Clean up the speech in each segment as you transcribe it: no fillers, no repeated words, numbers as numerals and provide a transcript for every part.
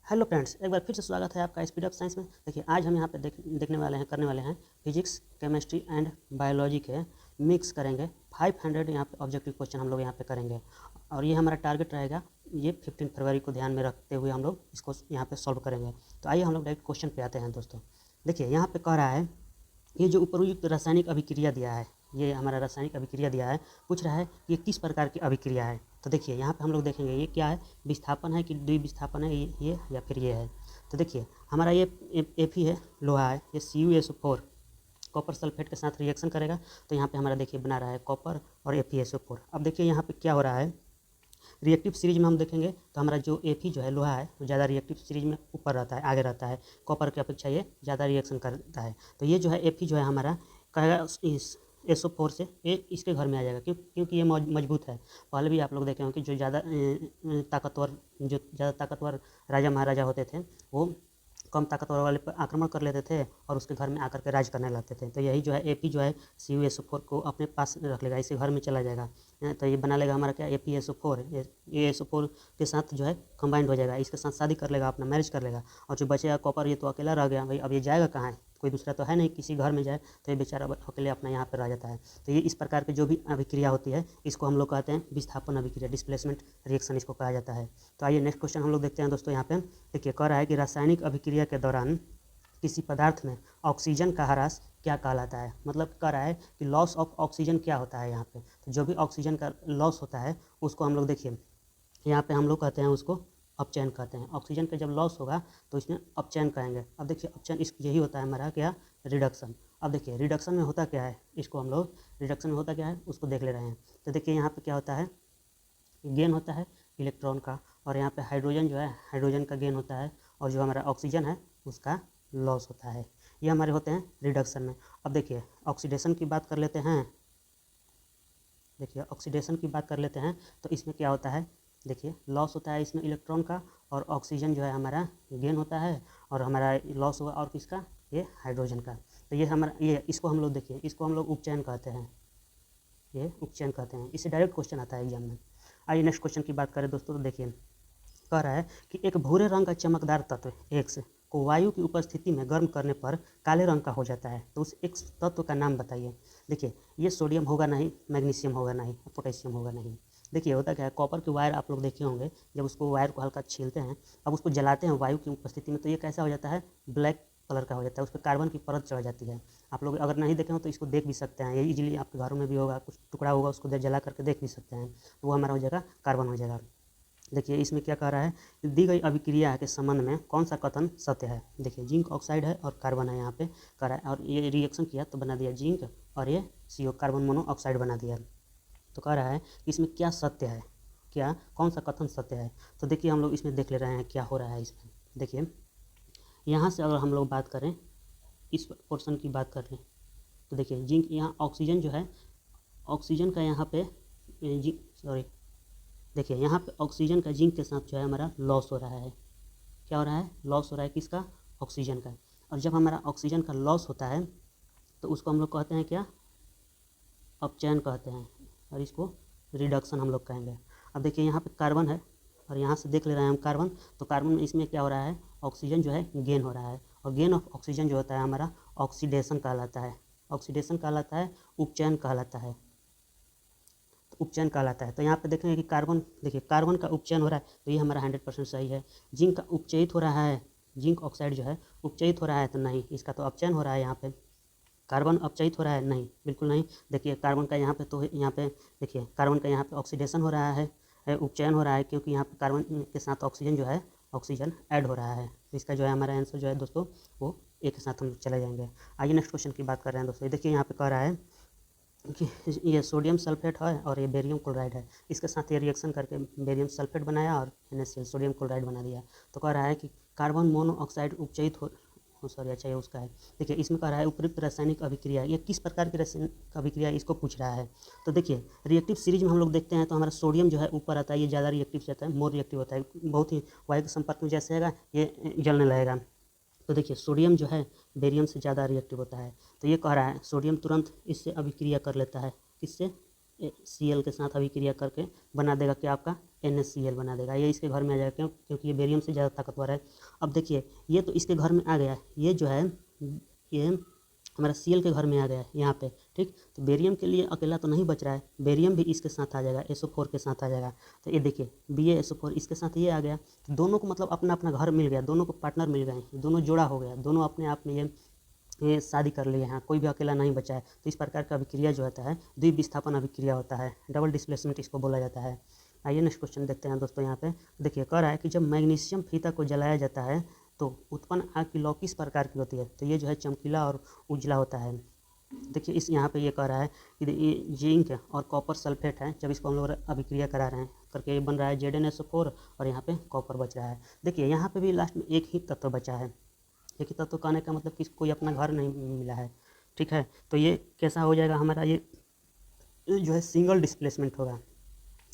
Hello friends, एक बार फिर से स्वागत है आपका स्पीड ऑफ साइंस में। देखिए, आज हम यहाँ पे करने वाले हैं फिजिक्स, केमिस्ट्री एंड बायोलॉजी के मिक्स करेंगे। 500 यहाँ पे ऑब्जेक्टिव क्वेश्चन हम लोग यहाँ पे करेंगे और ये हमारा टारगेट रहेगा। ये 15 फरवरी को ध्यान में रखते हुए हम लोग इसको यहाँ पे सॉल्व करेंगे। तो आइए हम लोग डायरेक्ट क्वेश्चन पे आते हैं दोस्तों। देखिए, यहाँ पे कह रहा है ये जो उपयुक्त रासायनिक अभिक्रिया दिया है, ये हमारा रासायनिक अभिक्रिया दिया है, पूछ रहा है कि ये किस प्रकार की अभिक्रिया है। तो देखिए, यहाँ पे हम लोग देखेंगे ये क्या है, विस्थापन है कि द्विविस्थापन है, ये या फिर ये है। तो देखिए, हमारा ये Fe है, लोहा है, ये CuSO4 कॉपर सल्फेट के साथ रिएक्शन करेगा। तो यहाँ पे हमारा देखिए बना रहा है कॉपर और FeSO4। अब देखिए यहाँ पे क्या हो रहा है, रिएक्टिव सीरीज में हम देखेंगे तो हमारा जो Fe जो है लोहा है, वो ज़्यादा रिएक्टिव सीरीज में ऊपर रहता है, आगे रहता है। कॉपर की अपेक्षा ये ज़्यादा रिएक्शन करता है। तो ये जो है Fe जो है हमारा कहेगा इस SO4 से ये इसके घर में आ जाएगा, क्योंकि ये मजबूत है। पहले भी आप लोग देखे होंगे कि जो ज़्यादा ताकतवर राजा महाराजा होते थे, वो कम ताकतवर वाले पर आक्रमण कर लेते थे और उसके घर में आकर के राज करने लगते थे। तो यही जो है Fe जो है CuSO4 को अपने पास रख लेगा, इसके घर में चला जाएगा। तो ये बना लेगा हमारा क्या, FeSO4। ये SO4 के साथ जो है कंबाइंड हो जाएगा, इसके साथ शादी कर लेगा, अपना मैरिज कर लेगा। और जो बचेगा कॉपर, ये तो अकेला रह गया भाई। अब ये जाएगा कहाँ है, कोई दूसरा तो है नहीं, किसी घर में जाए तो ये बेचारा अकेले अपना यहाँ पर रह जाता है। तो ये इस प्रकार की जो भी अभिक्रिया होती है, इसको हम लोग कहते हैं विस्थापन अभिक्रिया, डिस्प्लेसमेंट रिएक्शन इसको कहा जाता है। तो आइए नेक्स्ट क्वेश्चन हम लोग देखते हैं दोस्तों। यहाँ पे देखिए कह रहा है कि रासायनिक अभिक्रिया के दौरान किसी पदार्थ में ऑक्सीजन का ह्रास क्या कहलाता है। मतलब कह रहा है कि लॉस ऑफ ऑक्सीजन क्या होता है यहाँ पे। तो जो भी ऑक्सीजन का लॉस होता है उसको हम लोग देखिए यहाँ पे हम लोग कहते हैं उसको अपचयन कहते हैं। ऑक्सीजन का जब लॉस होगा तो इसमें अपचयन कहेंगे। अब देखिए अपचयन इस यही होता है हमारा क्या, रिडक्शन। अब देखिए रिडक्शन में होता क्या है, इसको हम लोग रिडक्शन में होता क्या है उसको देख ले रहे हैं। तो देखिए यहाँ पे क्या होता है, गेन होता है इलेक्ट्रॉन का, और यहाँ पे हाइड्रोजन जो है, हाइड्रोजन का गेन होता है, और जो हमारा ऑक्सीजन है उसका लॉस होता है। ये हमारे होते हैं रिडक्शन में। अब देखिए ऑक्सीडेशन की बात कर लेते हैं। देखिए ऑक्सीडेशन की बात कर लेते हैं तो इसमें क्या होता है, देखिए लॉस होता है इसमें इलेक्ट्रॉन का, और ऑक्सीजन जो है हमारा गेन होता है, और हमारा लॉस हुआ और किसका, ये हाइड्रोजन का। तो ये हमारा ये इसको हम लोग देखिए, इसको हम लोग उपचयन कहते हैं, ये उपचयन कहते हैं। इससे डायरेक्ट क्वेश्चन आता है एग्जाम में। आइए नेक्स्ट क्वेश्चन की बात करें दोस्तों। तो देखिए कह रहा है कि एक भूरे रंग का चमकदार तत्व X को वायु की उपस्थिति में गर्म करने पर काले रंग का हो जाता है, तो उस X तत्व का नाम बताइए। देखिए ये सोडियम होगा नहीं, मैग्नीशियम होगा नहीं, पोटेशियम होगा नहीं। देखिए होता क्या है, कॉपर के वायर आप लोग देखे होंगे, जब उसको वायर को हल्का छीलते हैं, अब उसको जलाते हैं वायु की उपस्थिति में, तो ये कैसा हो जाता है, ब्लैक कलर का हो जाता है, उस पर कार्बन की परत चढ़ जाती है। आप लोग अगर नहीं देखे हो तो इसको देख भी सकते हैं, ये इजीली आपके घरों में भी होगा, कुछ टुकड़ा होगा उसको जला करके देख भी सकते हैं। तो वो हमारा हो जाएगा कार्बन हो जाएगा। देखिए इसमें क्या कह रहा है, दी गई अभिक्रिया के संबंध में कौन सा कथन सत्य है। देखिए जिंक ऑक्साइड है और कार्बन है यहाँ पे कह रहा है, और ये रिएक्शन किया तो बना दिया जिंक, और ये CO कार्बन मोनोऑक्साइड बना दिया। तो कह रहा है कि इसमें क्या सत्य है, क्या कौन सा कथन सत्य है। तो देखिए हम लोग इसमें देख ले रहे हैं क्या हो रहा है इसमें। देखिए यहाँ से अगर हम लोग बात करें, इस पोर्शन की बात कर लें, तो देखिए जिंक, यहाँ ऑक्सीजन जो है, ऑक्सीजन का यहाँ पे देखिए यहाँ पे ऑक्सीजन का जिंक के साथ जो है हमारा लॉस हो रहा है। क्या हो रहा है, लॉस हो रहा है किसका, ऑक्सीजन का। और जब हमारा ऑक्सीजन का लॉस होता है तो उसको हम लोग कहते हैं क्या, अपचयन कहते हैं, और इसको रिडक्शन हम लोग कहेंगे। अब देखिए यहाँ पे कार्बन है, और यहाँ से देख ले रहे हैं हम कार्बन, तो कार्बन में इसमें क्या हो रहा है, ऑक्सीजन जो है गेन हो रहा है, और गेन ऑफ ऑक्सीजन जो होता है हमारा ऑक्सीडेशन कहलाता है। ऑक्सीडेशन कहलाता है, उपचयन कहलाता है, उपचयन कहलाता है। तो यहाँ पे देखेंगे कि कार्बन, देखिए कार्बन का उपचयन हो रहा है, तो ये हमारा 100% सही है। जिंक का उपचयित हो रहा है, जिंक ऑक्साइड जो है उपचयित हो रहा है, तो नहीं, इसका तो अपचयन हो रहा है। यहाँ पे कार्बन अपचयित हो रहा है, नहीं, बिल्कुल नहीं। देखिए कार्बन का यहाँ पे, तो यहाँ पे देखिए कार्बन का यहाँ पे ऑक्सीडेशन हो रहा है, उपचयन हो रहा है, क्योंकि यहाँ पे कार्बन के साथ ऑक्सीजन जो है, ऑक्सीजन ऐड हो रहा है। तो इसका जो है हमारा आंसर जो है दोस्तों, वो एक के साथ हम चले जाएंगे। आइए नेक्स्ट क्वेश्चन की बात कर रहे हैं दोस्तों। देखिए यहाँ पे कह रहा है कि ये सोडियम सल्फेट है और ये बेरियम क्लोराइड है, इसके साथ ये रिएक्शन करके बेरियम सल्फेट बनाया और NaCl सोडियम क्लोराइड बना दिया। तो कह रहा है कि कार्बन मोनोऑक्साइड उपचयित हो सॉरी अच्छा ये उसका है। देखिए इसमें कह रहा है उपयुक्त रासायनिक अभिक्रिया, ये किस प्रकार की रासायनिक अभिक्रिया इसको पूछ रहा है। तो देखिए रिएक्टिव सीरीज में हम लोग देखते हैं तो हमारा सोडियम जो है ऊपर आता है, ये ज़्यादा रिएक्टिव जाता है, मोर रिएक्टिव होता है, बहुत ही वायु के संपर्क में जैसे आएगा ये जलने लगेगा। तो देखिए सोडियम जो है बेरियम से ज़्यादा रिएक्टिव होता है। तो ये कह रहा है सोडियम तुरंत इससे अभिक्रिया कर लेता है, किससे, Cl के साथ अभिक्रिया करके बना देगा क्या, आपका NaCl बना देगा, ये इसके घर में आ जाएगा। क्यों? क्योंकि ये बेरियम से ज़्यादा ताकतवर है। अब देखिए ये तो इसके घर में आ गया, ये जो है ये हमारा Cl के घर में आ गया है यहाँ पे, ठीक। तो बेरियम के लिए अकेला तो नहीं बच रहा है, बेरियम भी इसके साथ आ जाएगा, SO4 के साथ आ जाएगा। तो ये देखिए BaSO4 इसके साथ ये आ गया, तो दोनों को मतलब अपना अपना घर मिल गया, दोनों को पार्टनर मिल गए, दोनों जोड़ा हो गया, दोनों अपने आप में ये शादी कर लिए हैं, कोई भी अकेला नहीं बचा है। तो इस प्रकार का अभिक्रिया जो होता है द्विविस्थापन अभिक्रिया होता है, डबल डिस्प्लेसमेंट इसको बोला जाता है। आइए नेक्स्ट क्वेश्चन देखते हैं दोस्तों। यहाँ पे देखिए कह रहा है कि जब मैग्नीशियम फीता को जलाया जाता है तो उत्पन्न आग की लौ किस प्रकार की होती है। तो ये जो है चमकीला और उजला होता है। देखिए इस यहाँ पे ये कह रहा है कि ये जिंक और कॉपर सल्फेट है, जब इसको हम लोग अभिक्रिया करा रहे हैं करके ये बन रहा है ZnSO4 और यहाँ पे कॉपर बच रहा है। देखिए यहाँ पे भी लास्ट में एक ही तत्व बचा है, एक ही तत्व कहने का मतलब कि कोई अपना घर नहीं मिला है, ठीक है। तो ये कैसा हो जाएगा हमारा, ये जो है सिंगल डिस्प्लेसमेंट होगा,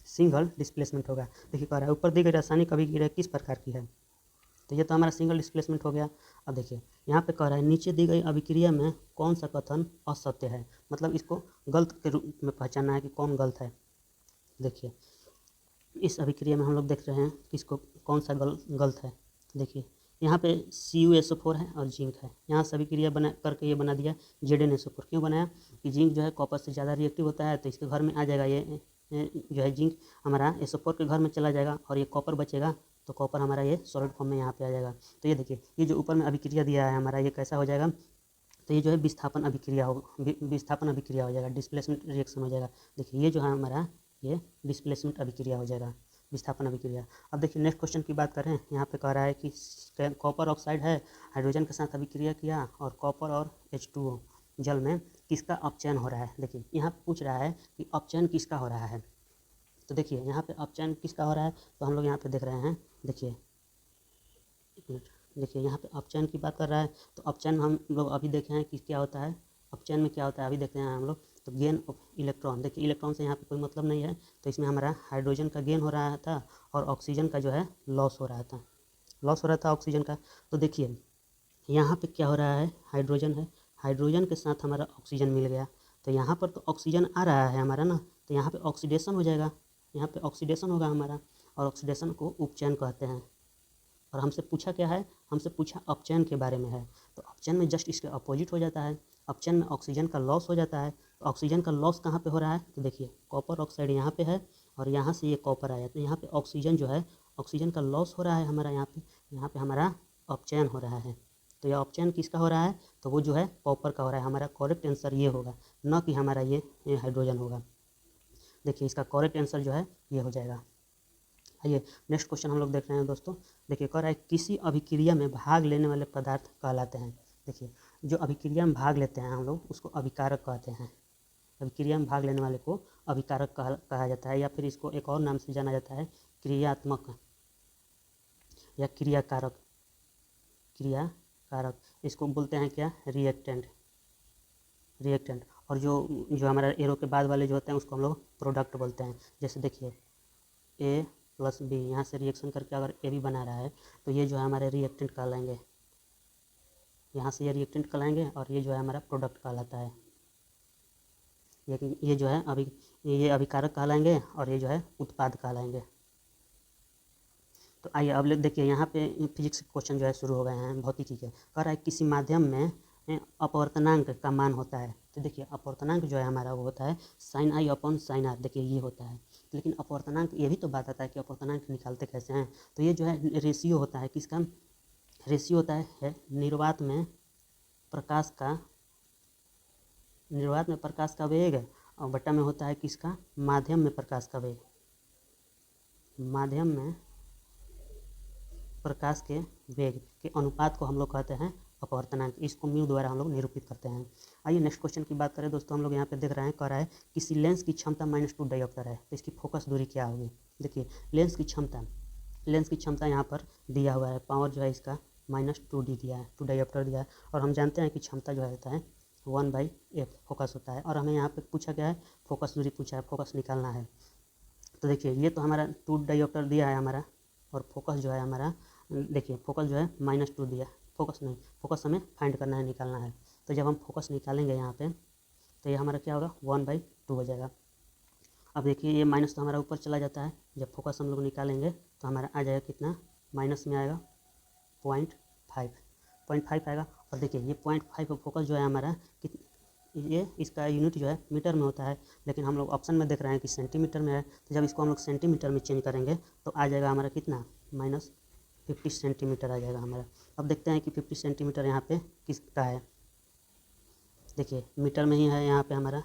सिंगल डिस्प्लेसमेंट होगा। देखिए कह रहा है ऊपर दी गई रासायनिक अभिक्रिया किस प्रकार की है। तो ये तो हमारा सिंगल डिस्प्लेसमेंट हो गया। अब देखिए यहाँ पे कह रहा है नीचे दी गई अभिक्रिया में कौन सा कथन असत्य है, मतलब इसको गलत के रूप में पहचानना है कि कौन गलत है। देखिए इस अभिक्रिया में हम लोग देख रहे हैं कि इसको कौन सा गलत है। देखिए यहाँ पे CuSO4 है और जिंक है, यहाँ से अभिक्रिया बना करके ये बना दिया ZnSO4। क्यों बनाया कि जिंक जो है कॉपर से ज़्यादा रिएक्टिव होता है, तो इसके घर में आ जाएगा ये जो है जिंक हमारा SO4 के घर में चला जाएगा और ये कॉपर बचेगा, तो कॉपर हमारा ये सॉलिड फॉर्म में यहाँ पे आ जाएगा। तो ये देखिए ये जो ऊपर में अभिक्रिया दिया है हमारा, ये कैसा हो जाएगा, तो ये जो है विस्थापन अभिक्रिया हो जाएगा, डिस्प्लेसमेंट रिएक्शन हो जाएगा। देखिए ये जो है हमारा ये डिस्प्लेसमेंट अभिक्रिया हो जाएगा, विस्थापन अभिक्रिया। अब देखिए नेक्स्ट क्वेश्चन की बात करें, यहाँ पे कह रहा है कि कॉपर ऑक्साइड है, हाइड्रोजन के साथ अभिक्रिया किया और कॉपर और H2O जल में किसका अपचयन हो रहा है। देखिए यहाँ पूछ रहा है कि अपचयन किसका हो रहा है। तो देखिए यहाँ पे अपचयन किसका हो रहा है, तो हम लोग यहाँ पे देख रहे हैं, देखिए एक मिनट, देखिए यहाँ पे अपचयन की बात कर रहा है। तो अपचयन हम लोग अभी देखे हैं कि क्या होता है, अपचयन में क्या होता है अभी देखते हैं हम लोग। तो गेन ऑफ इलेक्ट्रॉन, देखिए इलेक्ट्रॉन से यहाँ पे कोई मतलब नहीं है, तो इसमें हमारा हाइड्रोजन का गेन हो रहा था और ऑक्सीजन का जो है लॉस हो रहा था ऑक्सीजन का। तो देखिए यहाँ पे क्या हो रहा है, हाइड्रोजन है, हाइड्रोजन के साथ हमारा ऑक्सीजन मिल गया, तो यहाँ पर तो ऑक्सीजन आ रहा है हमारा ना, तो यहाँ पे ऑक्सीडेशन हो जाएगा, यहाँ पे ऑक्सीडेशन होगा हमारा, और ऑक्सीडेशन को उपचयन कहते हैं। और हमसे पूछा क्या है, हमसे पूछा अपचयन के बारे में है, तो अपचयन में जस्ट इसके अपोजिट हो जाता है, अपचयन में ऑक्सीजन का लॉस हो जाता है। तो ऑक्सीजन का लॉस कहाँ पे हो रहा है, तो देखिए कॉपर ऑक्साइड यहाँ पे है और यहाँ से ये कॉपर आया, तो यहाँ पे ऑक्सीजन जो है, ऑक्सीजन का लॉस हो रहा है हमारा, यहाँ पे हमारा अपचयन हो रहा है। तो यह अपचयन किसका हो रहा है, तो वो जो है कॉपर का हो रहा है। हमारा करेक्ट आंसर ये होगा, न कि हमारा ये हाइड्रोजन होगा। देखिए इसका करेक्ट आंसर जो है ये हो जाएगा। आइए नेक्स्ट क्वेश्चन हम लोग देख रहे हैं दोस्तों। देखिए कह रहा है किसी अभिक्रिया में भाग लेने वाले पदार्थ कहलाते हैं। देखिए जो अभिक्रिया में भाग लेते हैं हम लोग उसको अभिकारक कहते हैं, अभिक्रिया में भाग लेने वाले को अभिकारक कहा जाता है, या फिर इसको एक और नाम से जाना जाता है क्रियात्मक या क्रियाकारक, इसको बोलते हैं क्या, रिएक्टेंट। और जो हमारा एरो के बाद वाले जो होते हैं उसको हम लोग प्रोडक्ट बोलते हैं। जैसे देखिए A+B, यहाँ से रिएक्शन करके अगर AB बना रहा है तो ये जो है हमारे रिएक्टेंट कहलाएंगे, यहाँ से ये रिएक्टेंट कहलाएंगे और ये जो है हमारा प्रोडक्ट कहलाता है। ये जो है ये अभिकारक कहलाएंगे और ये जो है उत्पाद कहलाएंगे। तो आइए अब देखिए यहाँ पे फिजिक्स क्वेश्चन जो है शुरू हो गए हैं, भौतिकी के। कह रहा है किसी माध्यम में अपवर्तनांक का मान होता है। तो देखिए अपवर्तनांक जो है हमारा वो होता है sin I upon sin R, देखिए ये होता है। लेकिन अपवर्तनांक ये भी तो बात आता है कि अपवर्तनांक निकालते कैसे हैं। तो ये जो है रेशियो होता है, किसका रेशियो होता है, निर्वात में प्रकाश का वेग और बट्टा में होता है किसका, माध्यम में प्रकाश का वेग, माध्यम में प्रकाश के वेग के अनुपात को हम लोग कहते हैं अपवर्तनांक। इसको म्यू द्वारा हम लोग निरूपित करते हैं। आइए नेक्स्ट क्वेश्चन की बात करें दोस्तों। हम लोग यहाँ पे देख रहे हैं, कह रहा है किसी लेंस की क्षमता -2 डायोप्टर है, तो इसकी फोकस दूरी क्या होगी। देखिए लेंस की क्षमता यहाँ पर दिया हुआ है, पावर जो है इसका -2D दिया है, 2 डायोप्टर दिया है, और हम जानते हैं कि क्षमता जो होता है 1/f फोकस होता है। और हमें यहाँ पे पूछा क्या है, फोकस दूरी पूछा है, फोकस निकालना है। तो देखिए ये तो हमारा 2 डायोप्टर दिया है हमारा, और फोकस जो है हमारा, देखिए फोकस जो है -2 दिया, फोकस हमें फाइंड करना है, निकालना है। तो जब हम फोकस निकालेंगे यहाँ पे तो ये हमारा क्या होगा, 1/2 हो जाएगा। अब देखिए ये माइनस तो हमारा ऊपर चला जाता है, जब फोकस हम लोग निकालेंगे तो हमारा आ जाएगा कितना, माइनस में आएगा 0.5 आएगा। और देखिए ये 0.5 फोकस जो है हमारा ये इसका यूनिट जो है मीटर में होता है, लेकिन हम लोग ऑप्शन में देख रहे हैं कि सेंटीमीटर में है, तो जब इसको हम लोग सेंटीमीटर में चेंज करेंगे तो आ जाएगा हमारा कितना, -50 सेंटीमीटर आ जाएगा हमारा। अब देखते हैं कि 50 सेंटीमीटर यहाँ पे किसका है। देखिए मीटर में ही है यहाँ पे हमारा,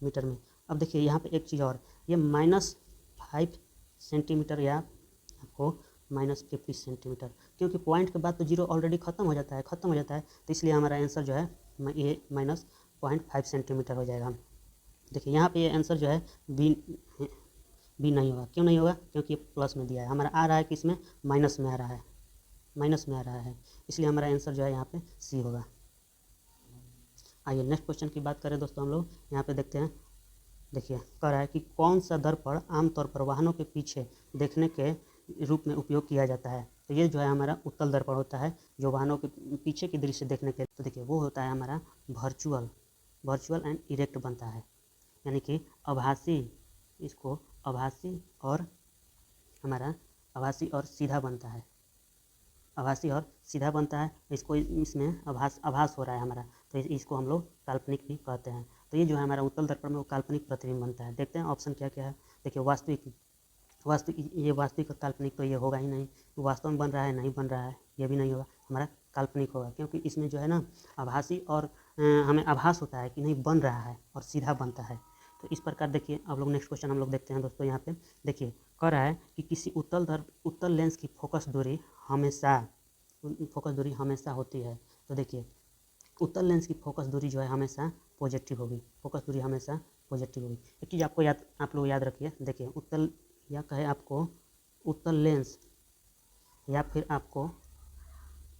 मीटर में। अब देखिए यहाँ पे एक चीज़ और, ये -5 सेंटीमीटर या आपको -50 सेंटीमीटर, क्योंकि पॉइंट के बाद तो जीरो ऑलरेडी खत्म हो जाता है, तो इसलिए हमारा आंसर जो है ये -0.5 सेंटीमीटर हो जाएगा। देखिए यहाँ पे ये आंसर जो है बी नहीं होगा। क्यों नहीं होगा, क्योंकि ये प्लस में दिया है, हमारा आ रहा है कि इसमें माइनस में आ रहा है, इसलिए हमारा आंसर जो है यहाँ पे सी होगा। आइए नेक्स्ट क्वेश्चन की बात करें दोस्तों, हम लोग यहाँ पे देखते हैं। देखिए कह रहा है कि कौन सा दर्पण आमतौर पर वाहनों के पीछे देखने के रूप में उपयोग किया जाता है। तो ये जो है हमारा उत्तल दर्पण होता है, जो वाहनों के पीछे की दृश्य देखने के, तो देखिए वो होता है हमारा वर्चुअल एंड इरेक्ट बनता है, यानी कि आभासी, इसको आभासी और हमारा आभासी और सीधा बनता है, इसको इसमें आभास हो रहा है हमारा, तो इसको हम लोग काल्पनिक भी कहते हैं। तो ये जो है हमारा उत्तल दर्पण में वो काल्पनिक प्रतिबिंब बनता है। देखते हैं ऑप्शन क्या क्या है। देखिए वास्तविक और काल्पनिक तो ये होगा ही नहीं, वास्तव में बन रहा है नहीं बन रहा है, ये भी नहीं होगा, हमारा काल्पनिक होगा, क्योंकि इसमें जो है ना आभासी और हमें आभास होता है कि नहीं बन रहा है, और सीधा बनता है। तो इस प्रकार देखिए अब लोग नेक्स्ट क्वेश्चन हम लोग देखते हैं दोस्तों। यहाँ पे देखिए कह रहा है कि किसी उत्तल लेंस की फोकस दूरी हमेशा होती है। तो देखिए उत्तल लेंस की फोकस दूरी जो है हमेशा पॉजिटिव होगी, एक चीज़ आप लोग याद रखिए। देखिए उत्तल या कहे आपको उत्तल लेंस या फिर आपको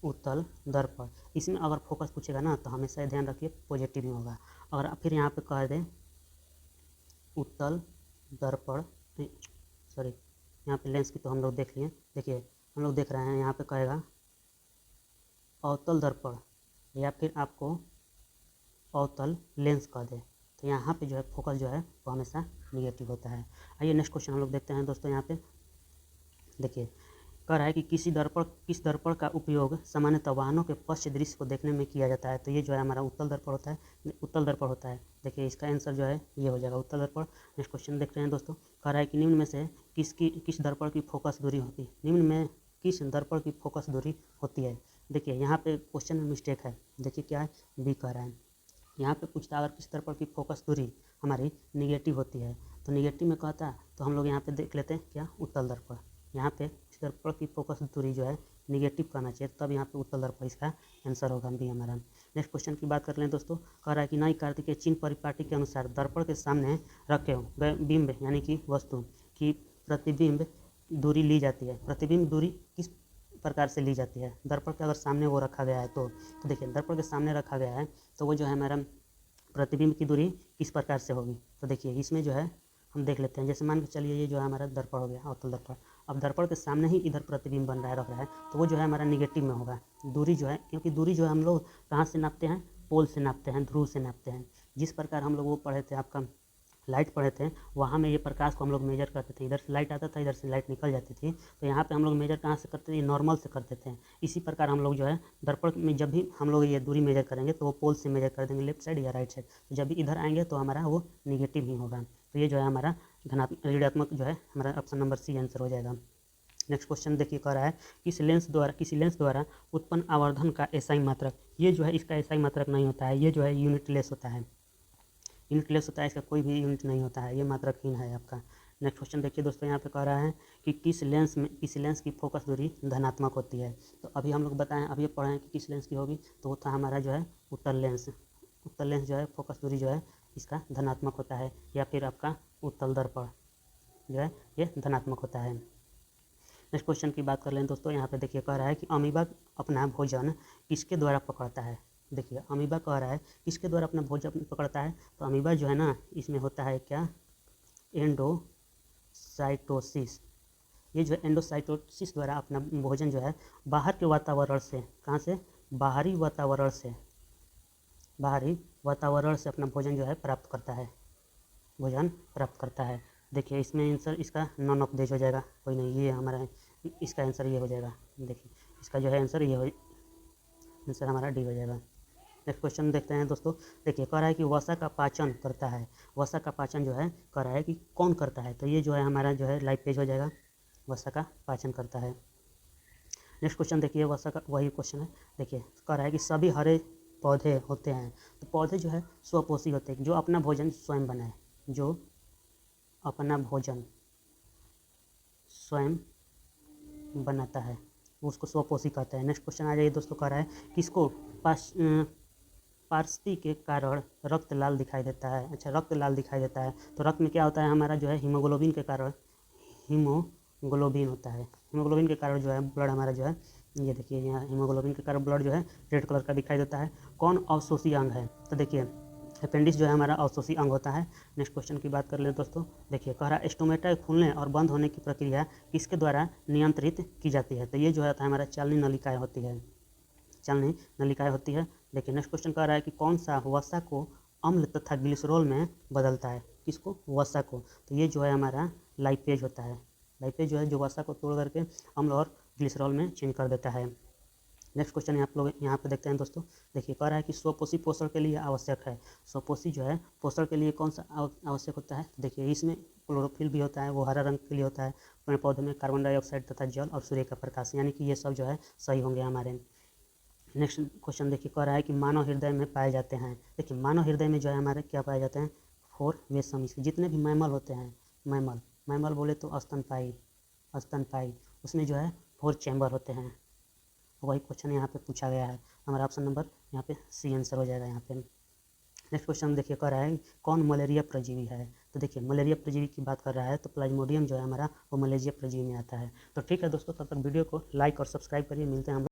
उत्तल दर्पण, इसमें अगर फोकस पूछेगा ना तो हमेशा ध्यान रखिए पॉजिटिव ही होगा। अगर फिर यहाँ पे कह दे उत्तल दर्पण, सॉरी यहाँ पे लेंस की तो हम लोग देख लिए। देखिए हम लोग देख रहे हैं यहाँ पे कहेगा अवतल दर्पण या फिर आपको अवतल लेंस कह दे, तो यहाँ पे जो है फोकस जो है वो हमेशा निगेटिव होता है। आइए नेक्स्ट क्वेश्चन हम लोग देखते हैं दोस्तों। यहाँ पे देखिए कह रहा है कि किस दर्पण का उपयोग सामान्यतः वाहनों के पश्च दृश्य को देखने में किया जाता है। तो ये जो है हमारा उत्तल दर्पण होता है। देखिए इसका आंसर जो है ये हो जाएगा उत्तल दर्पण। नेक्स्ट क्वेश्चन देखते हैं दोस्तों। कह रहा है कि निम्न में से किस दर्पण की फोकस दूरी होती है, निम्न में किस दर्पण की फोकस दूरी होती है। देखिए यहाँ पे क्वेश्चन में मिस्टेक है। देखिए क्या है, बी कह रहा है। यहाँ पे पूछता अगर किस दर्पण की फोकस दूरी हमारी निगेटिव होती है, तो निगेटिव में कहता तो हम लोग यहाँ पे देख लेते हैं क्या, उत्तल दर्पण। यहाँ पे इस दर्पण की फोकस दूरी जो है निगेटिव करना चाहिए, तब यहाँ पे उत्तल दर्पण इसका आंसर होगा बी हमारा। नेक्स्ट क्वेश्चन की बात कर लें दोस्तों। कह रहा है कि नई कार्तिकेय चिन्ह परिपाटी के अनुसार दर्पण के सामने रखे गए बिंब यानी कि वस्तु की प्रतिबिंब दूरी ली जाती है। प्रतिबिंब दूरी किस प्रकार से ली जाती है, दर्पण के अगर सामने वो रखा गया है तो देखिए दर्पण के सामने रखा गया है तो वो जो है हमारा प्रतिबिंब की दूरी किस प्रकार से होगी। तो देखिए इसमें जो है हम देख लेते हैं। जैसे मान के चलिए ये जो है हमारा दर्पण हो गया अवतल दर्पण, अब दर्पण के सामने ही इधर प्रतिबिंब बन रहा है, रख रहा है, तो वो जो है हमारा निगेटिव में होगा दूरी जो है, क्योंकि दूरी जो है हम लोग कहाँ से नापते हैं, पोल से नापते हैं, ध्रुव से नापते हैं। जिस प्रकार हम लोग वो पढ़े थे, आपका लाइट पढ़े थे, वहाँ में ये प्रकाश को हम लोग मेजर करते थे। इधर से लाइट आता था, इधर से लाइट निकल जाती थी, तो यहाँ पे हम लोग मेजर कहाँ से करते थे, नॉर्मल से करते थे। इसी प्रकार हम लोग जो है दर्पण में जब भी हम लोग ये दूरी मेजर करेंगे तो वो पोल से मेजर कर देंगे, लेफ्ट साइड या राइट साइड। तो जब भी इधर आएंगे तो हमारा वो निगेटिव ही होगा। तो ये जो है हमारा ऋणात्मक जो है हमारा ऑप्शन नंबर सी आंसर हो जाएगा। नेक्स्ट क्वेश्चन देखिए कह रहा है किसी लेंस द्वारा उत्पन्न आवर्धन का एसआई मात्रक। ये जो है इसका एसआई मात्रक नहीं होता है, ये जो है यूनिटलेस होता है, इसका कोई भी यूनिट नहीं होता है, ये मात्रकहीन है आपका। नेक्स्ट क्वेश्चन देखिए दोस्तों। यहाँ पे कह रहा है कि किस लेंस की फोकस दूरी धनात्मक होती है। तो अभी हम लोग बताएं, अभी पढ़े हैं कि किस लेंस की होगी, तो वो था हमारा जो है उत्तल लेंस जो है फोकस दूरी जो है इसका धनात्मक होता है, या फिर आपका उत्तल दर्पण जो है ये धनात्मक होता है। नेक्स्ट क्वेश्चन की बात कर लें दोस्तों। यहाँ पे देखिए कह रहा है कि अमीबा अपना भोजन किसके द्वारा पकड़ता है। देखिए अमीबा कह रहा है किसके द्वारा अपना भोजन पकड़ता है, तो अमीबा जो है ना इसमें होता है क्या, एंडोसाइटोसिस। ये जो है एंडोसाइटोसिस द्वारा अपना भोजन जो है बाहर के वातावरण से, कहाँ से, बाहरी वातावरण से अपना भोजन जो है प्राप्त करता है, देखिए इसमें आंसर इसका नॉन ऑफ दिस हो जाएगा, कोई नहीं, ये हमारा इसका आंसर ये हो जाएगा। देखिए इसका जो है आंसर ये हो, आंसर हमारा डी हो जाएगा। नेक्स्ट क्वेश्चन देखते हैं दोस्तों। देखिए कह रहा है कि वसा का पाचन करता है, वसा का पाचन जो है कह रहा है कि कौन करता है, तो ये जो है हमारा जो है लाइव पेज हो जाएगा, वसा का पाचन करता है। नेक्स्ट क्वेश्चन देखिए, वसा का वही क्वेश्चन है। देखिए कह रहा है कि सभी हरे पौधे होते हैं, तो पौधे जो है स्वपोषी होते हैं, जो अपना भोजन स्वयं बनाए, जो अपना भोजन स्वयं बनाता है उसको स्वपोषी कहते हैं। नेक्स्ट क्वेश्चन आ जाइए दोस्तों, कह रहा है किसको पार्षती के कारण रक्त लाल दिखाई देता है। अच्छा, रक्त लाल दिखाई देता है, तो रक्त में क्या होता है हमारा जो है हीमोग्लोबिन के कारण, हीमोग्लोबिन होता है, हीमोग्लोबिन के कारण जो है ब्लड हमारा जो है, ये देखिए यहाँ हीमोग्लोबिन के कारण ब्लड जो है रेड कलर का दिखाई देता है। कौन अवशोषी अंग है, तो देखिए अपेंडिक्स जो है हमारा अवशोषी अंग होता है। नेक्स्ट क्वेश्चन की बात कर ले दोस्तों। देखिए कह रहा है स्टोमेटा खुलने और बंद होने की प्रक्रिया किसके द्वारा नियंत्रित की जाती है, तो ये जो है हमारा चालनी नलिकाएँ होती है, चालनी नलिकाएँ होती है। देखिए नेक्स्ट क्वेश्चन कह रहा है कि कौन सा वसा को अम्ल तथा ग्लिसरॉल में बदलता है, किसको, वसा को, तो ये जो है हमारा लाइपेज होता है, लाइपेज जो है जो वसा को तोड़ करके अम्ल और ग्लिसरॉल में चेंज कर देता है। नेक्स्ट क्वेश्चन आप लोग यहाँ पे देखते हैं दोस्तों। देखिए कह रहा है कि स्वपोषी पोषण के लिए आवश्यक है, स्वपोषी जो है पोषण के लिए कौन सा आवश्यक होता है, तो देखिए इसमें क्लोरोफिल भी होता है, वो हरा रंग के लिए होता है, पेड़ पौधे में कार्बन डाइऑक्साइड तथा जल और सूर्य का प्रकाश, यानी कि ये सब जो है सही होंगे हमारे। नेक्स्ट क्वेश्चन देखिए कह रहा है कि मानव हृदय में पाए जाते हैं। देखिए मानव हृदय में जो है हमारे क्या पाए जाते हैं, 4 वेसम, जितने भी मैमल होते हैं, मैमल बोले तो स्तनपाई उसमें जो है 4 चैम्बर होते हैं। वही क्वेश्चन यहाँ पे पूछा गया है, हमारा ऑप्शन नंबर यहाँ पे सी आंसर हो जाएगा यहाँ पे। नेक्स्ट क्वेश्चन देखिए कह रहा है कौन मलेरिया परजीवी है, तो देखिए मलेरिया परजीवी की बात कर रहा है, तो प्लाज्मोडियम जो है हमारा वो मलेरिया परजीवी में आता है। तो ठीक है दोस्तों, तब तक वीडियो को लाइक और सब्सक्राइब करिए, मिलते हैं हम